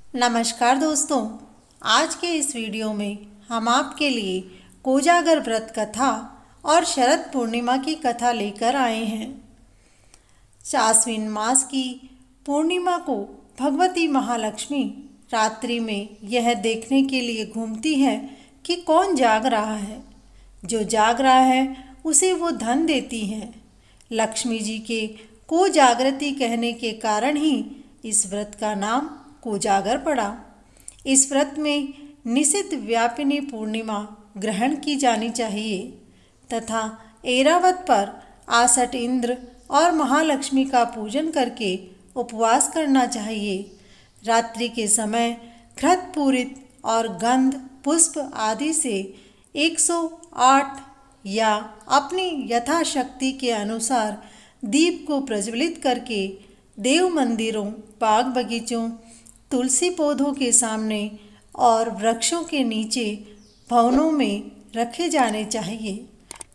नमस्कार दोस्तों, आज के इस वीडियो में हम आपके लिए कोजागर व्रत कथा और शरद पूर्णिमा की कथा लेकर आए हैं। आश्विन मास की पूर्णिमा को भगवती महालक्ष्मी रात्रि में यह देखने के लिए घूमती है कि कौन जाग रहा है। जो जाग रहा है उसे वो धन देती है। लक्ष्मी जी के कोजागृति कहने के कारण ही इस व्रत का नाम कोजागर पड़ा। इस व्रत में निशित व्यापिनी पूर्णिमा ग्रहण की जानी चाहिए तथा एरावत पर 68 इंद्र और महालक्ष्मी का पूजन करके उपवास करना चाहिए। रात्रि के समय घृत पूरित और गंध पुष्प आदि से 108 या अपनी यथाशक्ति के अनुसार दीप को प्रज्वलित करके देव मंदिरों, बाग बगीचों, तुलसी पौधों के सामने और वृक्षों के नीचे भवनों में रखे जाने चाहिए।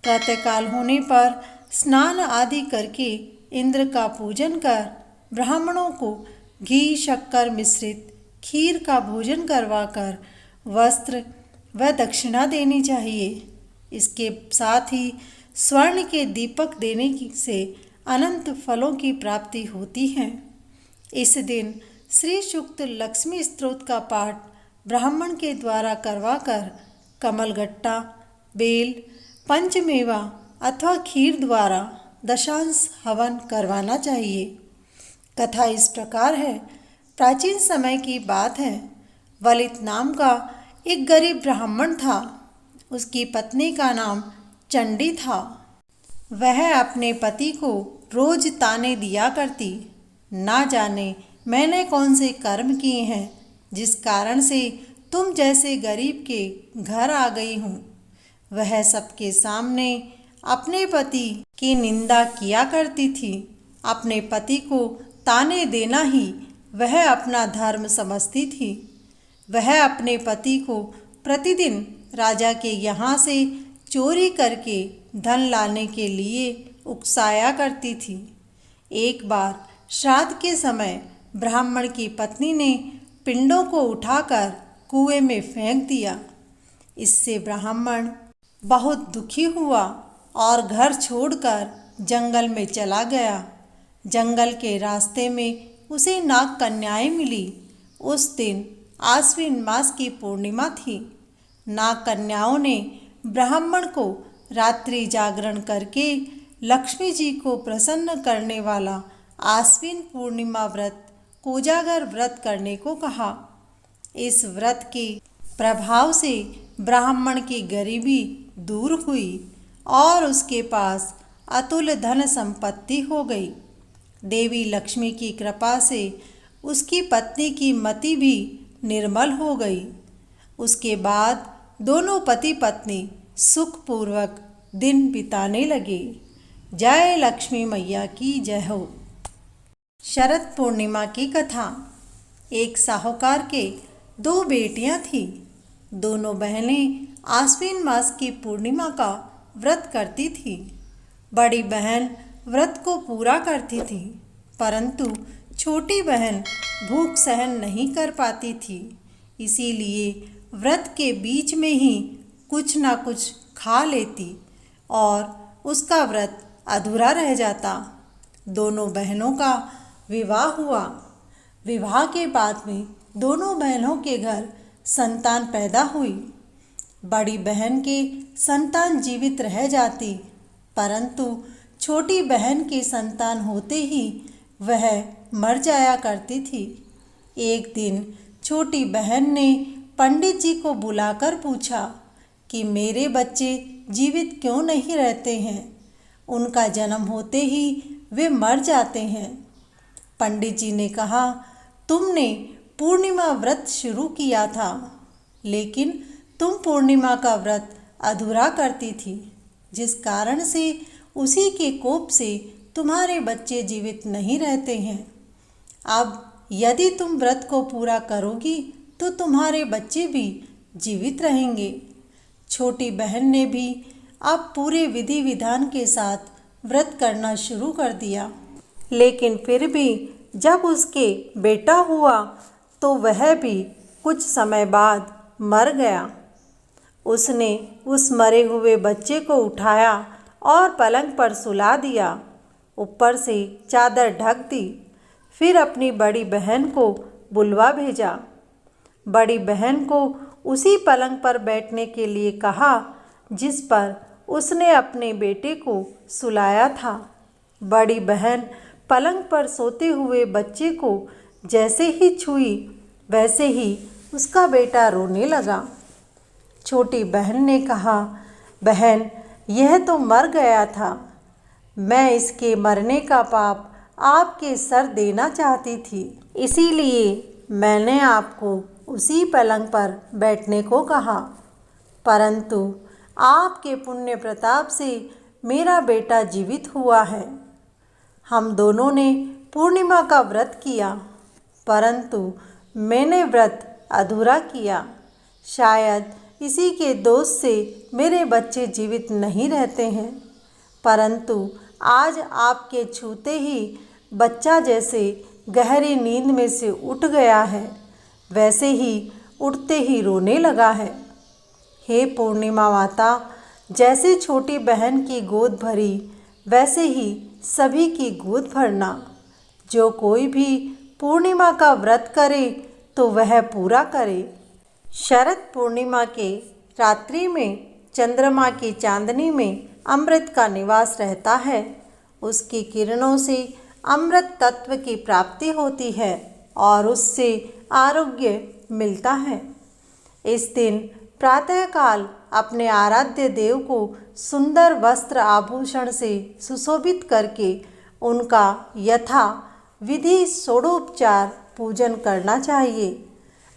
प्रातःकाल होने पर स्नान आदि करके इंद्र का पूजन कर ब्राह्मणों को घी शक्कर मिश्रित खीर का भोजन करवाकर वस्त्र व दक्षिणा देनी चाहिए। इसके साथ ही स्वर्ण के दीपक देने से अनंत फलों की प्राप्ति होती है। इस दिन श्री सूक्त लक्ष्मी स्तोत्र का पाठ ब्राह्मण के द्वारा करवाकर कमलगट्टा, बेल, पंचमेवा अथवा खीर द्वारा दशांश हवन करवाना चाहिए। कथा इस प्रकार है। प्राचीन समय की बात है। वलित नाम का एक गरीब ब्राह्मण था। उसकी पत्नी का नाम चंडी था। वह अपने पति को रोज ताने दिया करती, ना जाने मैंने कौन से कर्म किए हैं जिस कारण से तुम जैसे गरीब के घर आ गई हूँ। वह सबके सामने अपने पति की निंदा किया करती थी। अपने पति को ताने देना ही वह अपना धर्म समझती थी। वह अपने पति को प्रतिदिन राजा के यहाँ से चोरी करके धन लाने के लिए उकसाया करती थी। एक बार श्राद्ध के समय ब्राह्मण की पत्नी ने पिंडों को उठाकर कुएं में फेंक दिया। इससे ब्राह्मण बहुत दुखी हुआ और घर छोड़कर जंगल में चला गया। जंगल के रास्ते में उसे नाग कन्याएं मिली। उस दिन आश्विन मास की पूर्णिमा थी। नाग कन्याओं ने ब्राह्मण को रात्रि जागरण करके लक्ष्मी जी को प्रसन्न करने वाला आश्विन पूर्णिमा व्रत कोजागर व्रत करने को कहा। इस व्रत के प्रभाव से ब्राह्मण की गरीबी दूर हुई और उसके पास अतुल धन संपत्ति हो गई। देवी लक्ष्मी की कृपा से उसकी पत्नी की मति भी निर्मल हो गई। उसके बाद दोनों पति पत्नी सुखपूर्वक दिन बिताने लगे। जय लक्ष्मी मैया की जय हो। शरद पूर्णिमा की कथा। एक साहूकार के 2 बेटियां थीं। दोनों बहनें आश्विन मास की पूर्णिमा का व्रत करती थीं। बड़ी बहन व्रत को पूरा करती थी, परंतु छोटी बहन भूख सहन नहीं कर पाती थी। इसीलिए व्रत के बीच में ही कुछ ना कुछ खा लेती और उसका व्रत अधूरा रह जाता। दोनों बहनों का विवाह हुआ। विवाह के बाद में दोनों बहनों के घर संतान पैदा हुई। बड़ी बहन के संतान जीवित रह जाती, परंतु छोटी बहन के संतान होते ही वह मर जाया करती थी। एक दिन छोटी बहन ने पंडित जी को बुलाकर पूछा कि मेरे बच्चे जीवित क्यों नहीं रहते हैं। उनका जन्म होते ही वे मर जाते हैं। पंडित जी ने कहा, तुमने पूर्णिमा व्रत शुरू किया था, लेकिन तुम पूर्णिमा का व्रत अधूरा करती थी, जिस कारण से उसी के कोप से तुम्हारे बच्चे जीवित नहीं रहते हैं। अब यदि तुम व्रत को पूरा करोगी तो तुम्हारे बच्चे भी जीवित रहेंगे। छोटी बहन ने भी अब पूरे विधि विधान के साथ व्रत करना शुरू कर दिया, लेकिन फिर भी जब उसके बेटा हुआ तो वह भी कुछ समय बाद मर गया। उसने उस मरे हुए बच्चे को उठाया और पलंग पर सुला दिया, ऊपर से चादर ढक दी। फिर अपनी बड़ी बहन को बुलवा भेजा। बड़ी बहन को उसी पलंग पर बैठने के लिए कहा जिस पर उसने अपने बेटे को सुलाया था। बड़ी बहन पलंग पर सोते हुए बच्चे को जैसे ही छुई वैसे ही उसका बेटा रोने लगा। छोटी बहन ने कहा, बहन, यह तो मर गया था। मैं इसके मरने का पाप आपके सर देना चाहती थी, इसीलिए मैंने आपको उसी पलंग पर बैठने को कहा। परंतु आपके पुण्य प्रताप से मेरा बेटा जीवित हुआ है। हम दोनों ने पूर्णिमा का व्रत किया, परंतु मैंने व्रत अधूरा किया। शायद इसी के दोष से मेरे बच्चे जीवित नहीं रहते हैं, परंतु आज आपके छूते ही बच्चा जैसे गहरी नींद में से उठ गया है, वैसे ही उठते ही रोने लगा है। हे पूर्णिमा माता, जैसे छोटी बहन की गोद भरी वैसे ही सभी की गोद भरना। जो कोई भी पूर्णिमा का व्रत करे तो वह पूरा करे। शरद पूर्णिमा के रात्रि में चंद्रमा की चांदनी में अमृत का निवास रहता है। उसकी किरणों से अमृत तत्व की प्राप्ति होती है और उससे आरोग्य मिलता है। इस दिन प्रातःकाल अपने आराध्य देव को सुंदर वस्त्र आभूषण से सुशोभित करके उनका यथा विधि षोडोपचार पूजन करना चाहिए।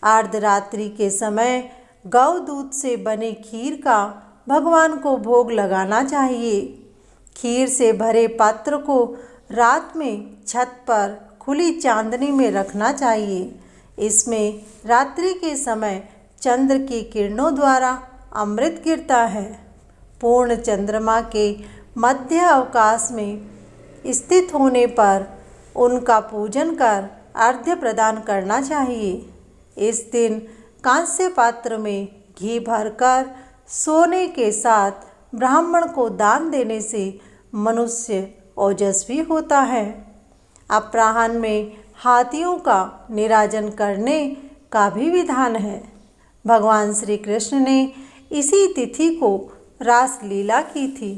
अर्धरात्रि के समय गौ दूध से बने खीर का भगवान को भोग लगाना चाहिए। खीर से भरे पात्र को रात में छत पर खुली चांदनी में रखना चाहिए। इसमें रात्रि के समय चंद्र की किरणों द्वारा अमृत गिरता है। पूर्ण चंद्रमा के मध्य अवकाश में स्थित होने पर उनका पूजन कर अर्घ्य प्रदान करना चाहिए। इस दिन कांस्य पात्र में घी भरकर सोने के साथ ब्राह्मण को दान देने से मनुष्य ओजस्वी होता है। अपराह्न में हाथियों का निराजन करने का भी विधान है। भगवान श्री कृष्ण ने इसी तिथि को रासलीला की थी,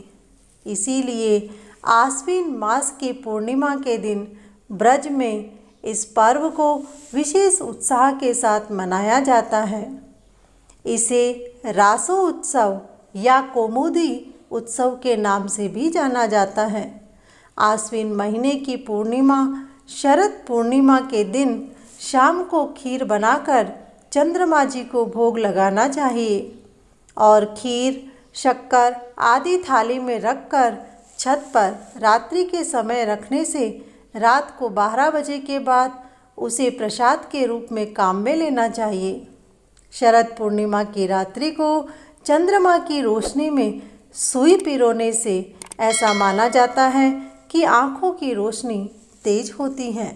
इसीलिए आश्विन मास की पूर्णिमा के दिन ब्रज में इस पर्व को विशेष उत्साह के साथ मनाया जाता है। इसे रासो उत्सव या कौमुदी उत्सव के नाम से भी जाना जाता है। आश्विन महीने की पूर्णिमा शरद पूर्णिमा के दिन शाम को खीर बनाकर चंद्रमा जी को भोग लगाना चाहिए और खीर, शक्कर आदि थाली में रखकर छत पर रात्रि के समय रखने से रात को 12 बजे के बाद उसे प्रसाद के रूप में काम में लेना चाहिए। शरद पूर्णिमा की रात्रि को चंद्रमा की रोशनी में सुई पिरोने से ऐसा माना जाता है कि आँखों की रोशनी तेज होती है।